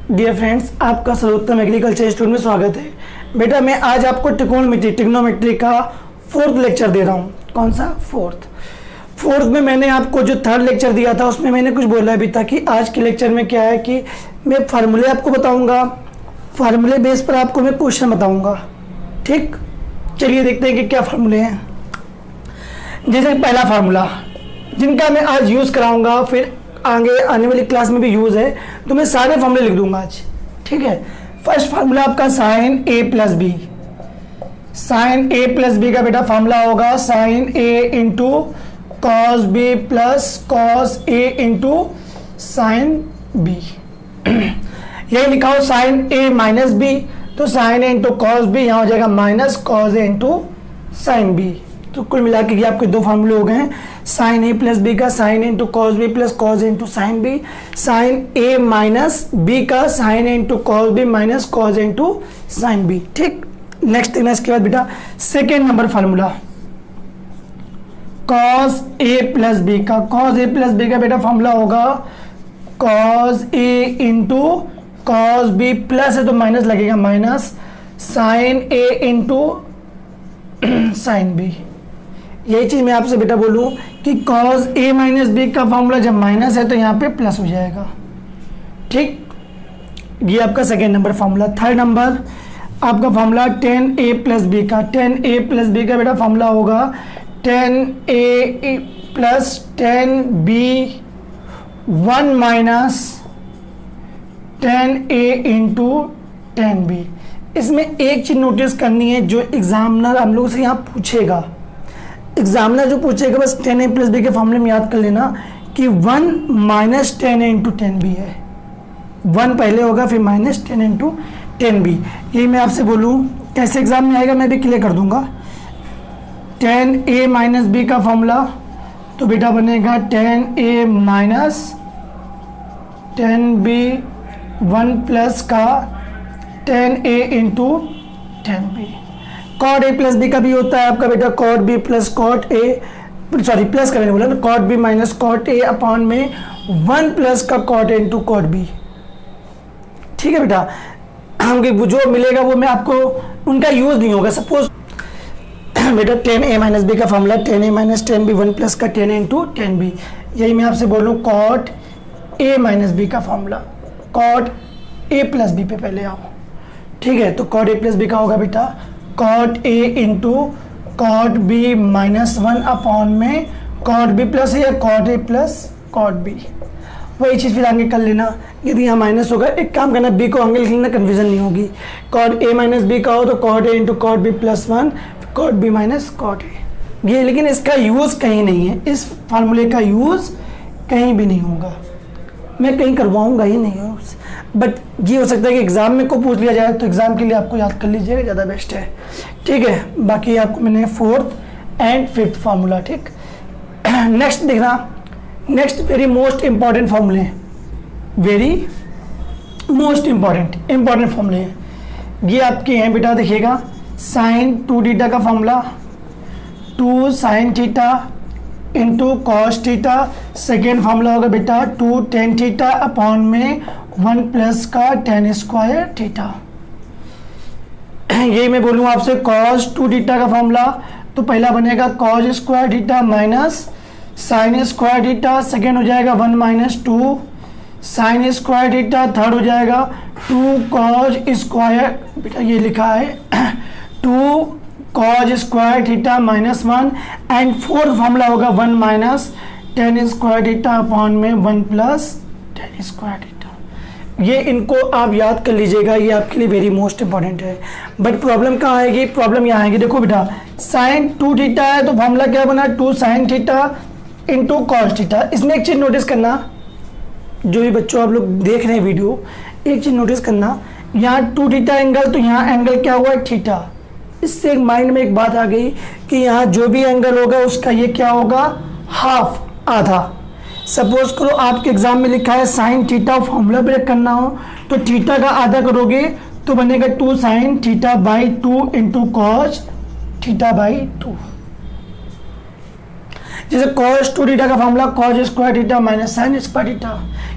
Dear friends, आपका सर्वोत्तम agriculture institute में स्वागत है। बेटा मैं आज आपको ट्रिग्नोमेट्री का फोर्थ लेक्चर दे रहा हूँ। कौन सा? फोर्थ में मैंने आपको जो थर्ड लेक्चर दिया था उसमें मैंने कुछ बोला भी था कि आज के लेक्चर में क्या है कि मैं फार्मूले आपको बताऊंगा, फार्मूले बेस पर आपको मैं क्वेश्चन बताऊंगा। ठीक, चलिए देखते हैं कि क्या फार्मूले हैं। जैसे पहला फार्मूला जिनका मैं आज यूज़ कराऊंगा, फिर आगे आने वाली क्लास में भी यूज़ है, तो मैं सारे फार्मूले लिख दूंगा आज। ठीक है, फर्स्ट फार्मूला आपका sine A plus B. Sine A plus B का बेटा फार्मूला होगा sine A into cos B plus cos A into sine B. यही लिखा हो साइन ए माइनस बी, तो sine A into cos B यहाँ हो जाएगा minus cos A into sine B. तो कुल मिला के ये आपके दो फार्मूले हो गए हैं, साइन ए प्लस बी का sine A into cos B plus cos A into sine B, sine A minus B का sine A into cos B minus cos A into sine B. ठीक, नेक्स्ट देखना इसके बाद बेटा second number formula cos A plus B का। Cos A plus B का बेटा formula होगा cos A into cos B plus है तो माइनस लगेगा minus sine A into sine B. यही चीज मैं आपसे बेटा बोलूं कि कॉस ए माइनस बी का फॉर्मूला जब माइनस है तो यहाँ पे प्लस हो जाएगा। ठीक, ये आपका second number formula. Third number आपका formula tan A plus B का। टेन ए प्लस बी का बेटा फॉर्मूला होगा tan A plus tan B one minus tan A into tan B. इसमें एक चीज नोटिस करनी है, जो एग्जामिनर हम लोगों से यहाँ पूछेगा, एग्जामिनर जो पूछेगा बस टेन ए प्लस बी के फॉर्मूले में याद कर लेना कि one minus tan A into tan B है। वन पहले होगा फिर minus tan into tan B. यही मैं आपसे बोलूँ कैसे एग्जाम में आएगा मैं भी क्लियर कर दूंगा। टेन ए माइनस बी का फॉर्मूला तो बेटा बनेगा tan A minus tan B one plus का tan A into tan B. Cot A plus B का भी होता है आपका बेटा cot B plus cot A, sorry plus का मैंने बोला ना, cot B minus cot A upon में वन प्लस का cot A into cot B. ठीक है बेटा, हमको जो मिलेगा वो मैं आपको, उनका यूज नहीं होगा। सपोज बेटा टेन ए माइनस बी का formula tan A minus tan B one plus का tan A into tan B. यही मैं आपसे बोलूँ कॉट ए माइनस बी का formula, cot A plus B पे पहले आओ। ठीक है, तो कॉट ए प्लस बी का होगा बेटा cot A into cot B minus one upon में कॉट बी प्लस है या cot A plus cot B. वही चीज़ फिर आगे कर लेना, यदि यहाँ माइनस होगा एक काम करना, बी को आगे लिख लेना, कन्फ्यूजन नहीं होगी। कॉट ए माइनस बी का हो तो cot A into cot B plus one cot B minus cot A. ये लेकिन इसका यूज़ कहीं नहीं है, इस फार्मूले का यूज़ कहीं भी नहीं होगा, मैं कहीं करवाऊँगा ही नहीं है। बट ये हो सकता है कि एग्ज़ाम में को पूछ लिया जाए, तो एग्ज़ाम के लिए आपको याद कर लीजिएगा, ज़्यादा बेस्ट है। ठीक है, बाकी आपको मैंने फोर्थ एंड फिफ्थ फार्मूला। ठीक, नेक्स्ट देखना, नेक्स्ट वेरी मोस्ट इम्पॉर्टेंट फार्मूले, वेरी मोस्ट इम्पॉर्टेंट फार्मूले हैं। ये आपके हैं बेटा, देखिएगा साइन टू थीटा का formula, two sine theta into cos theta. Second formula होगा बेटा टू टेन थीटा अपॉन में वन प्लस का टेन स्क्वायर थीटा। यही मैं बोलूँ आपसे कॉस टू थीटा का फार्मूला तो पहला बनेगा cos square theta minus sine square theta. Second हो जाएगा one minus two sine square theta. Third हो जाएगा टू कॉस स्क्वायर, बेटा ये लिखा है two cos square theta minus one. And fourth formula होगा one minus tan square theta upon में one plus tan square theta. ये इनको आप याद कर लीजिएगा, ये आपके लिए वेरी मोस्ट इंपॉर्टेंट है। बट प्रॉब्लम कहाँ आएगी? प्रॉब्लम यहाँ आएगी, देखो बेटा साइन टू थीटा है तो फार्मूला क्या बना two sine theta into cos theta. इसमें एक चीज़ नोटिस करना, जो भी बच्चों आप लोग देख रहे हैं वीडियो, एक चीज़ नोटिस करना, यहाँ टू थीटा एंगल तो यहाँ एंगल क्या हुआ है थीटा। इससे एक माइंड में एक बात आ गई कि यहाँ जो भी एंगल होगा उसका ये क्या होगा हाफ, आधा। सपोज करो आपके एग्जाम में लिखा है साइन थीटा, फॉर्मूला ब्रेक करना हो तो थीटा का आधा करोगे तो बनेगा two sine theta by two into cos theta by two. जैसे cos 2 थीटा का formula cos square theta minus sine square theta,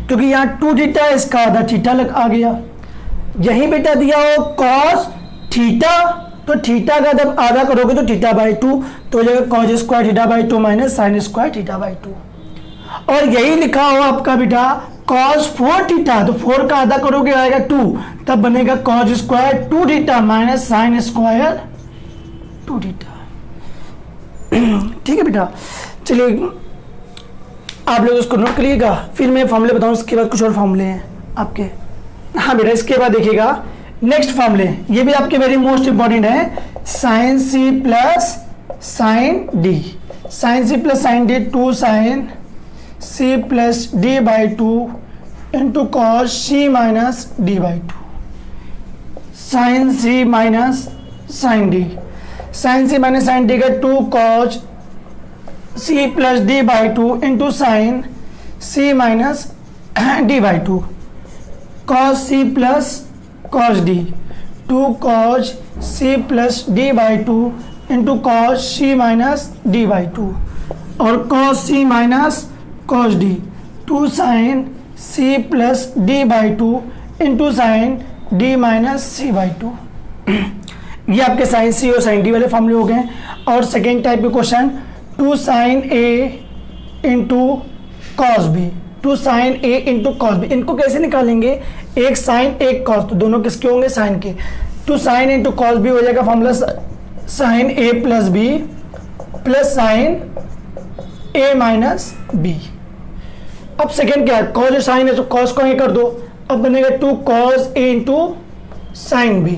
क्योंकि यहाँ 2 थीटा है, इसका आधा थीटा लग आ गया। यही बेटा दिया हो कॉस थीटा, तो थीटा का जब आधा करोगे तो थीटा बाई 2, तो हो जाएगा cos square theta by 2 minus sine square theta by 2। और यही लिखा हो आपका बेटा कॉस 4 थीटा, तो 4 का आधा करोगे आएगा 2, तब बनेगा cos square 2 theta minus sine square 2 theta. ठीक है बेटा, चलिए आप लोग उसको नोट करिएगा, फिर मैं फॉर्मूले बताऊँ, उसके बाद कुछ और फॉर्मूले हैं आपके। हाँ बेटा, इसके बाद देखिएगा नेक्स्ट फॉर्मूले, ये भी आपके वेरी मोस्ट इंपॉर्टेंट है। Sine C plus sine D, sine C plus sine D 2 sine C plus D by 2 into cos C minus D by 2, sine C minus sine D, sine C minus sine D का 2 cos C plus D by 2 into sine C minus D by 2, cos C plus cos D 2 cos C plus D by 2 into cos C minus D by 2, और cos C minus cos D 2 sine C plus D by 2 into sine D minus C by 2। ये आपके sign सी और sign D वाले फॉर्मूले हो गए। और second type के question 2 sign A into cos B, 2 sign A into cos B, इनको कैसे निकालेंगे, एक साइन एक कॉस, तो दोनों किसके होंगे, साइन के। 2 साइन इंटू कॉस बी हो जाएगा formula sine A plus B plus sine A minus B. अब सेकेंड क्या है, कॉस जो साइन है तो कॉस को ये कर दो, अब बनेगा 2 cos A into sine B,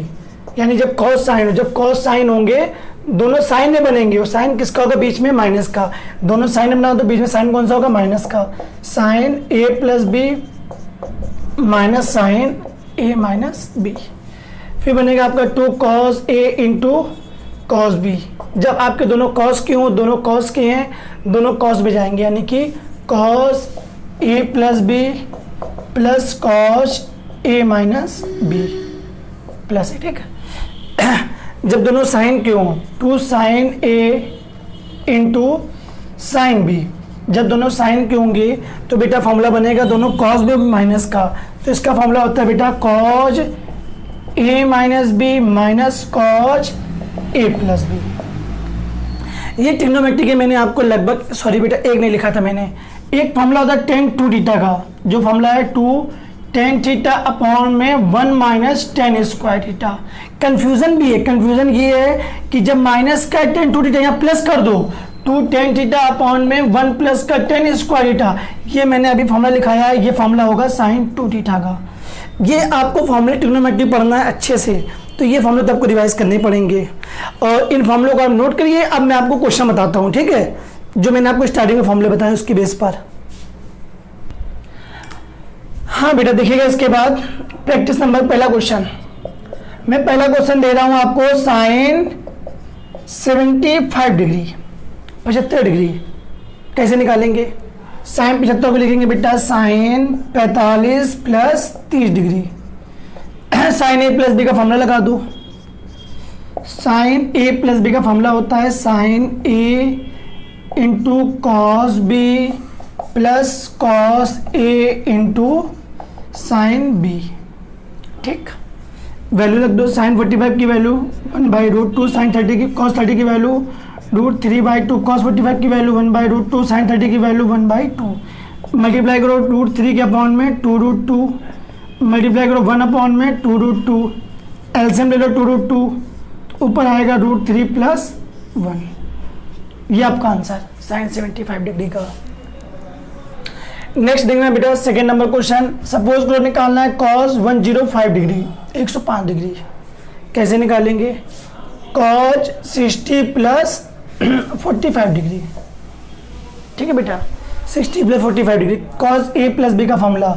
यानी जब कॉस साइन हो, जब कॉस साइन होंगे दोनों साइन में बनेंगे, और साइन किसका होगा, बीच में माइनस का, दोनों साइन में बनाओ तो बीच में साइन कौन सा होगा, माइनस का, sine A plus B minus sine A minus B. फिर बनेगा आपका 2 cos A into cos B, जब आपके दोनों कॉस के हों, दोनों कॉस के हैं, दोनों कॉस में जाएंगे, यानी कि cos A plus B plus cos A minus B plus ए। ठीक है, जब दोनों साइन के हों 2 sign A into sine B, जब दोनों साइन के होंगे तो बेटा फॉर्मूला बनेगा दोनों कॉस बी माइनस का, तो इसका फॉर्मूला होता है बेटा cos A minus B minus cos A plus B. ये ट्रिग्नोमेट्री के मैंने आपको लगभग, सॉरी बेटा एक नहीं लिखा था मैंने, एक फॉर्मूला होता है tan 2 थीटा का, जो फॉर्मूला है 2 tan थीटा अपॉन में 1 minus tan square theta. Confusion भी है, कंफ्यूजन ये है कि जब माइनस का tan 2 थीटा यहाँ प्लस कर दो, 2 tan थीटा अपॉन में 1 प्लस का tan स्क्वायर थीटा, ये मैंने अभी फॉर्मूला लिखाया है, ये फॉर्मूला होगा sin 2 थीटा का। ये आपको फॉर्मूले ट्रिग्नोमेट्री पढ़ना है अच्छे से, तो ये फॉर्मूले तो आपको रिवाइज करने पड़ेंगे, और इन फॉर्मूलों को आप नोट करिए। अब मैं आपको क्वेश्चन बताता हूँ, ठीक है, जो मैंने आपको स्टार्टिंग में फॉर्मूले बताए उसकी बेस पर। हाँ बेटा देखिएगा, इसके बाद प्रैक्टिस नंबर पहला क्वेश्चन, मैं पहला क्वेश्चन दे रहा हूँ आपको, साइन 75 डिग्री 75 डिग्री कैसे निकालेंगे, साइन 75 को लिखेंगे बेटा sine 45 plus 30 degree, sine A plus B का फॉर्मूला लगा दो, साइन ए प्लस बी का फॉर्मूला होता है sine A into cos B plus cos A into sine B. ठीक, वैल्यू रख दो, साइन 45 की वैल्यू 1/√2, साइन 30 की कॉस 30 की वैल्यू √3/2, कॉस 45 की वैल्यू 1/√2, साइन 30 की वैल्यू 1/2, मल्टीप्लाई करो √3 के अपॉन में 2√2, मल्टीप्लाई करो 1 अपॉन में 2√2, एलसीएम ले लो 2√2, ऊपर आएगा √3 प्लस 1। ये आपका आंसर साइन 75 डिग्री का। नेक्स्ट देखना बेटा सेकेंड नंबर क्वेश्चन, सपोज करो निकालना है कॉस 105 डिग्री 105 डिग्री, कैसे निकालेंगे, कॉस 60 प्लस 45 डिग्री। ठीक है बेटा, 60 plus 45 degree, cos A plus B का formula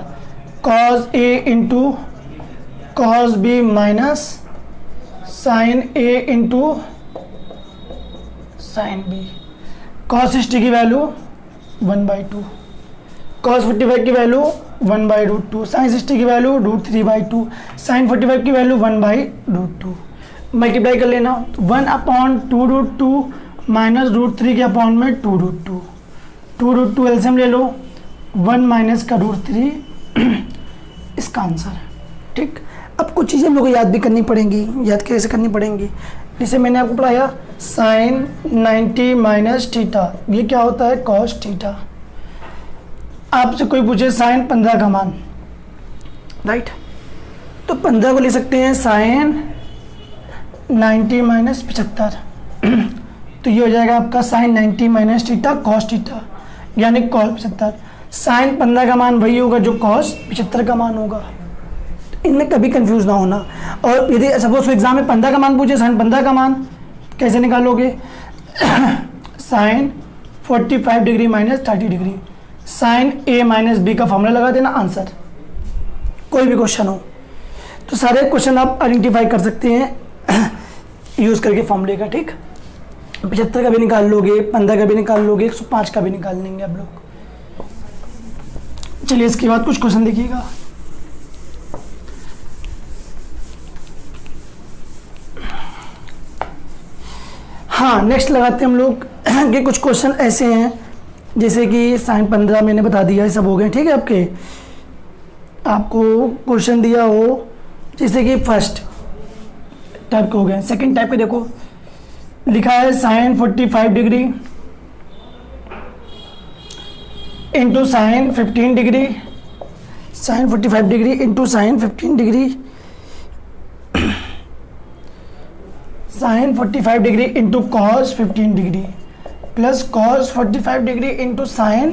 cos A into cos B minus sine A into sine B, cos 60 की वैल्यू 1/2, कॉस 45 की वैल्यू 1/√2, साइन 60 की वैल्यू √3/2, साइन 45 की वैल्यू 1/√2, मल्टीप्लाई कर लेना 1 अपॉन 2√2 माइनस √3 के अपॉन में 2√2, 2√2 एलसीएम ले लो, 1 माइनस का √3 इसका आंसर। ठीक, अब कुछ चीज़ें हम लोग को याद भी करनी पड़ेंगी। याद कैसे करनी पड़ेंगी? जैसे मैंने आपको पढ़ाया साइन 90 माइनस थीटा, ये क्या होता है? Cos theta. आपसे कोई पूछे साइन 15 का मान, राइट, तो 15 को ले सकते हैं साइन 90 माइनस 75, तो ये हो जाएगा आपका sine 90 minus theta cos theta, यानी कॉस 75। साइन 15 का मान वही होगा जो कॉस 75 का मान होगा। इनमें कभी कंफ्यूज ना होना। और यदि सपोज एग्जाम में 15 का मान पूछे, साइन 15 का मान कैसे निकालोगे? Sine 45 degree minus 30 degree, sine A minus B का फॉर्मूला लगा देना, आंसर। कोई भी क्वेश्चन हो तो सारे क्वेश्चन आप आइडेंटिफाई कर सकते हैं यूज़ करके फॉर्मूले का। ठीक, 75 का भी निकाल लोगे, 15 का भी निकाल लोगे, 105 का भी निकाल लेंगे आप लोग। चलिए इसके बाद कुछ क्वेश्चन देखिएगा। हाँ, नेक्स्ट लगाते हैं हम लोग कि कुछ क्वेश्चन ऐसे हैं जैसे कि साइन 15 मैंने बता दिया, ये सब हो गए। ठीक है, आपको क्वेश्चन दिया हो जैसे कि फर्स्ट टाइप के हो गए। सेकंड टाइप के देखो, लिखा है sine 45 degree into sine 15 degree, sine 45 degree into sine 15 degree, sine 45 degree into cos 15 degree plus cos 45 degree into sine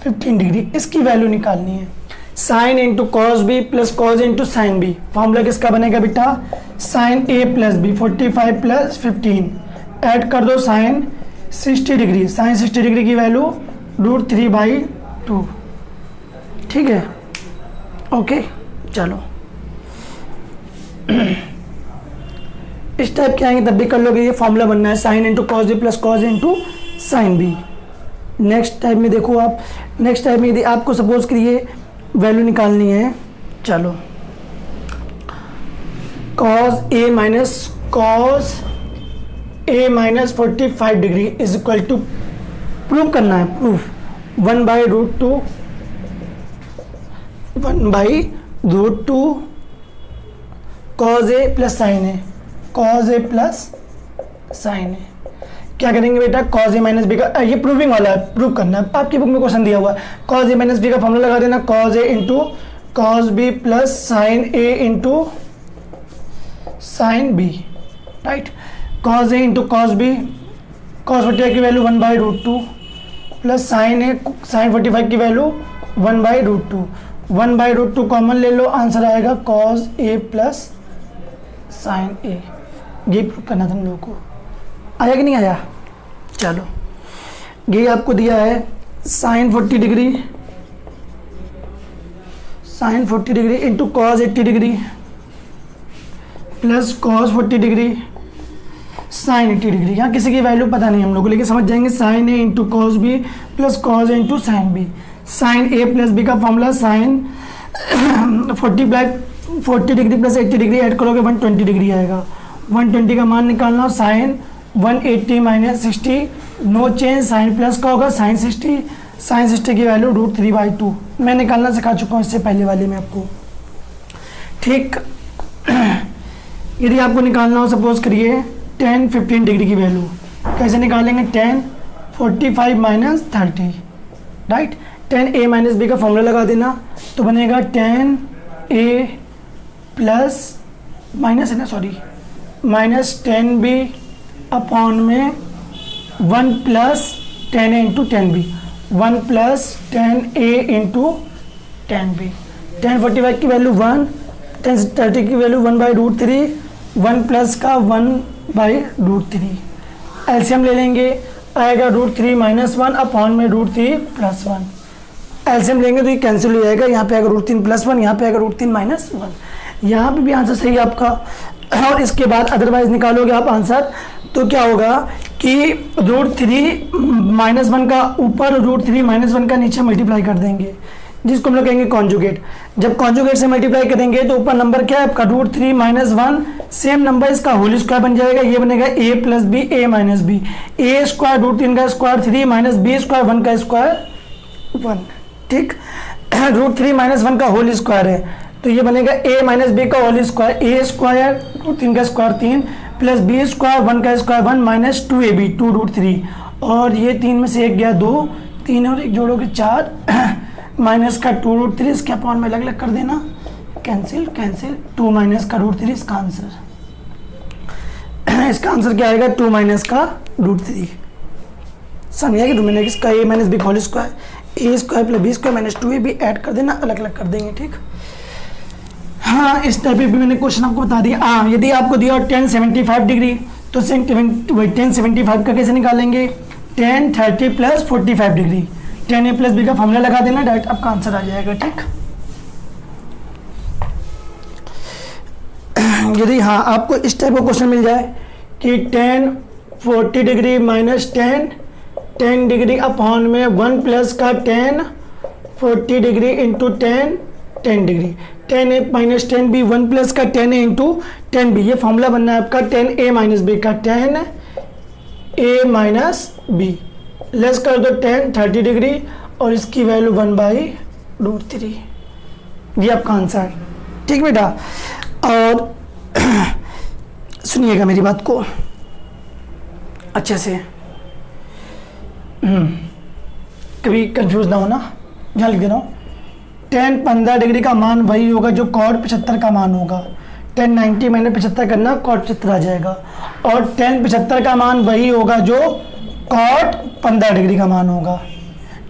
15 degree. इसकी वैल्यू निकालनी है। Sine into cos B plus cos into sine B, formula किसका बनेगा बेटा? Sine A plus B, 45 plus 15, add कर दो sine 60 degree, sine 60 degree की value √3/2। ठीक है, ओके, चलो इस टाइप के आएंगे तब भी कर लोगे। ये फॉर्मूला बनना है sine into cos B plus cos into sine B. Next type में देखो आप, नेक्स्ट टाइप में यदि आपको सपोज करिए वैल्यू निकालनी है, चलो cos A minus 45 degree is equal to, prove करना है, proof 1/√2 cos A plus sine A, cos A plus sine A. क्या करेंगे बेटा? कॉस ए माइनस बी का, ये प्रूविंग वाला है, प्रूव करना है। आपकी बुक में क्वेश्चन दिया हुआ है, कॉस ए माइनस बी का फॉर्मूला लगा देना, cos A into cos B plus sine A into sine B, right. Cos A into cos B, cos 45 की value 1/√2 plus sine A, sine 45 की वैल्यू 1/√2, 1/√2 कॉमन ले लो, आंसर आएगा cos A plus sine A. ये prove करना था हम लोगों को। आया कि नहीं आया? चलो, ये आपको दिया है sine 40 degree, sine 40 degree into cos 80 degree plus cos 40 degree sine 80 degree. यहाँ किसी की वैल्यू पता नहीं हम लोग को, लेकिन समझ जाएंगे sine A into cos B plus cos A into sine B. Sine A plus B का formula sine 40 degree plus 80 degree add करोगे 120 डिग्री आएगा। 120 का मान निकालना, sine 180 minus 60, no change, sine plus का होगा साइन 60, साइन 60 की वैल्यू √3/2। मैं निकालना सिखा चुका हूँ इससे पहले वाले में आपको। ठीक, यदि आपको निकालना हो सपोज करिए 10 15 डिग्री की वैल्यू, कैसे निकालेंगे? 10 45 माइनस 30, राइट। 10 ए माइनस बी का फॉर्मूला लगा देना, तो बनेगा 10 ए प्लस माइनस है ना, सॉरी, माइनस 10 बी अपॉन में 1 प्लस 10 ए इंटू 10 बी, 1 प्लस 10 ए इंटू 10 बी। 10 45 की वैल्यू 1, 10 30 की वैल्यू 1/√3, 1 प्लस का 1/√3। एलसीएम ले लेंगे, आएगा √3 माइनस 1 अपॉन में √3 प्लस 1। एलसीएम लेंगे तो ये कैंसिल हो जाएगा, यहाँ पे आएगा √3 प्लस 1, यहाँ पे आएगा √3 माइनस 1। यहाँ पे भी आंसर सही है आपका। और इसके बाद अदरवाइज निकालोगे आप आंसर, तो क्या होगा कि √3 माइनस 1 का ऊपर √3 माइनस 1 का नीचे मल्टीप्लाई कर देंगे, जिसको हम लोग कहेंगे कॉन्जुगेट। जब कॉन्जुगेट से मल्टीप्लाई करेंगे तो ऊपर नंबर क्या है आपका? √3 माइनस 1, सेम नंबर इसका होल स्क्वायर बन जाएगा, ये बनेगा a plus B, a minus B, a square √3 का स्क्वायर 3 माइनस बी स्क्वायर 1 का स्क्वायर 1। ठीक, √3 माइनस 1 का होल स्क्वायर है, तो ये बनेगा a माइनस बी का होल स्क्वायर, a स्क्वायर √3 का स्क्वायर 3 प्लस बी स्क्वायर 1 का स्क्वायर 1 माइनस 2ab 2√3, और ये 3 में से एक गया 2, 3 और 1 जोड़ोगे 4 माइनस का 2√3, इसके अपॉन में अलग अलग कर देना, कैंसिल कैंसिल, 2 माइनस का √3 इसका आंसर। इसका आंसर क्या आएगा, 2 माइनस का √3। समझिए कि मैंने इसका a माइनस बी का whole square, a square plus B square minus 2ab add कर देना, अलग अलग कर देंगे, ठीक। हाँ, इस टाइप भी मैंने क्वेश्चन आपको बता दिया। हाँ, यदि आपको दिया और 1075 डिग्री, तो 1075 का कैसे निकालेंगे, 1030 plus 45 degree, 10a plus B का फॉर्मूला लगा देना, डायरेक्ट आपका आंसर आ जाएगा, ठीक। यदि हाँ आपको इस टाइप का क्वेश्चन मिल जाए कि 1040 डिग्री माइनस 10 डिग्री अपॉन में 1 प्लस का 1040 degree into 10 degree, 10a minus 10b 1 plus का 10a इंटू 10b, ये फॉर्मूला बनना है आपका 10a माइनस बी का, 10a माइनस बी, लेस कर दो 1030 डिग्री और इसकी वैल्यू 1/√3, ये आपका आंसर, ठीक बेटा। और सुनिएगा मेरी बात को अच्छे से, कभी कंफ्यूज ना होना, जहाँ लिख दे रहा हूँ, 1015 डिग्री का मान वही होगा जो cot 75 का मान होगा, 1090 मैंने 75 करना, cot 75 आ जाएगा, और 1075 का मान वही होगा जो cot 15 डिग्री का मान होगा,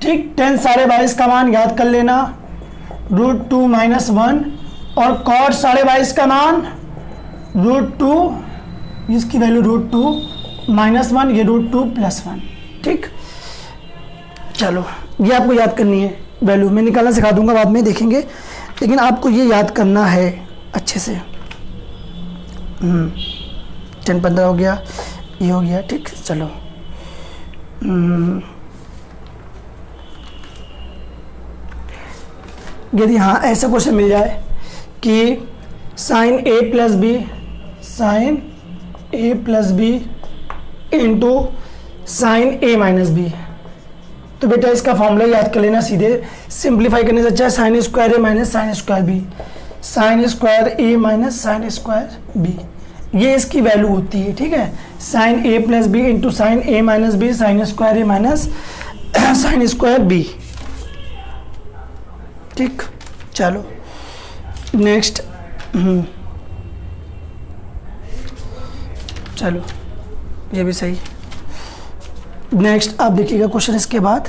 ठीक। 10 22.5 का मान याद कर लेना, √2 माइनस 1, और cot 22.5 का मान √2, इसकी वैल्यू √2 माइनस 1, ये √2 प्लस 1, ठीक। चलो, ये आपको याद करनी है वैल्यू, मैं निकालना सिखा दूंगा बाद में, देखेंगे, लेकिन आपको ये याद करना है अच्छे से। 10-15 हो गया, ये हो गया, ठीक। चलो, यदि हाँ ऐसा क्वेश्चन मिल जाए कि sine a plus B into sine a minus B, तो बेटा इसका फॉर्मूला याद कर लेना, सीधे सिंप्लीफाई करने से अच्छा है sine square a minus sine square B, sine square a minus sine square B, ये इसकी वैल्यू होती है, ठीक है। Sine a plus B into sine a minus B sine square a minus sine square B, ठीक। चलो next, चलो ये भी सही। नेक्स्ट आप देखिएगा क्वेश्चन इसके बाद,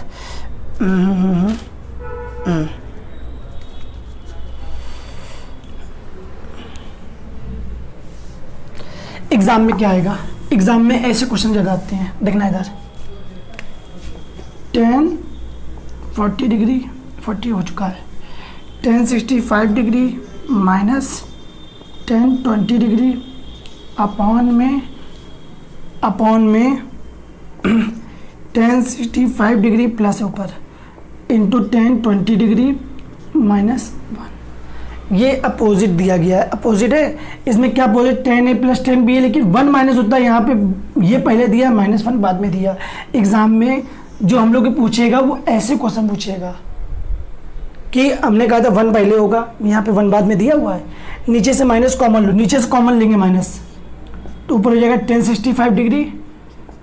एग्जाम में क्या आएगा, एग्जाम में ऐसे क्वेश्चन ज़्यादा आते हैं, देखना इधर, 1040 डिग्री 40 हो चुका है, 1065 डिग्री माइनस 1020 डिग्री अपॉन में 1065 डिग्री प्लस ऊपर इंटू 1020 डिग्री माइनस 1, ये अपोजिट दिया गया है, अपोजिट है, इसमें क्या अपोजिट 10a प्लस 10b है, लेकिन 1 माइनस होता है यहाँ पे, ये पहले दिया -1 बाद में दिया। एग्जाम में जो हम लोग को पूछेगा वो ऐसे क्वेश्चन पूछेगा कि हमने कहा था 1 पहले होगा, यहाँ पे 1 बाद में दिया हुआ है, नीचे से माइनस कॉमन लो, नीचे से कॉमन लेंगे माइनस, तो ऊपर हो जाएगा 1065 डिग्री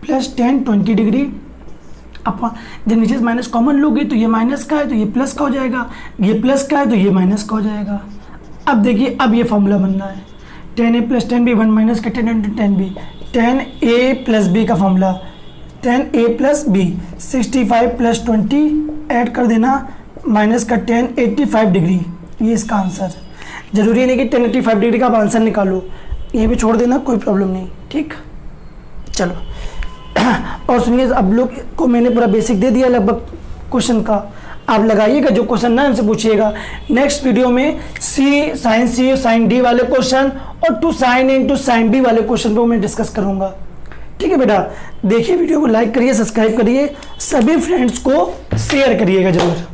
प्लस 1020 डिग्री अपॉन, जब नीचे से माइनस कॉमन लोगे तो ये माइनस का है तो ये प्लस का हो जाएगा, ये प्लस का है तो ये माइनस का हो जाएगा। अब देखिए, अब ये फॉर्मूला बनना है 10a प्लस 10b 1 माइनस का 10 into 10b, 10a plus b का formula 10a plus b, 65 plus 20 add कर देना, माइनस का 1085 डिग्री, ये इसका आंसर। जरूरी नहीं कि 1085 डिग्री का आप आंसर निकालो, ये भी छोड़ देना, कोई प्रॉब्लम नहीं, ठीक। चलो और सुनिए, अब लोग को मैंने पूरा बेसिक दे दिया लगभग क्वेश्चन का, आप लगाइएगा जो क्वेश्चन ना हमसे पूछिएगा। नेक्स्ट वीडियो में साइन सी साइन डी वाले क्वेश्चन और 2 sign A into sine B वाले क्वेश्चन को मैं डिस्कस करूंगा, ठीक है बेटा। देखिए वीडियो को लाइक करिए, सब्सक्राइब करिए, सभी फ्रेंड्स को शेयर करिएगा जरूर।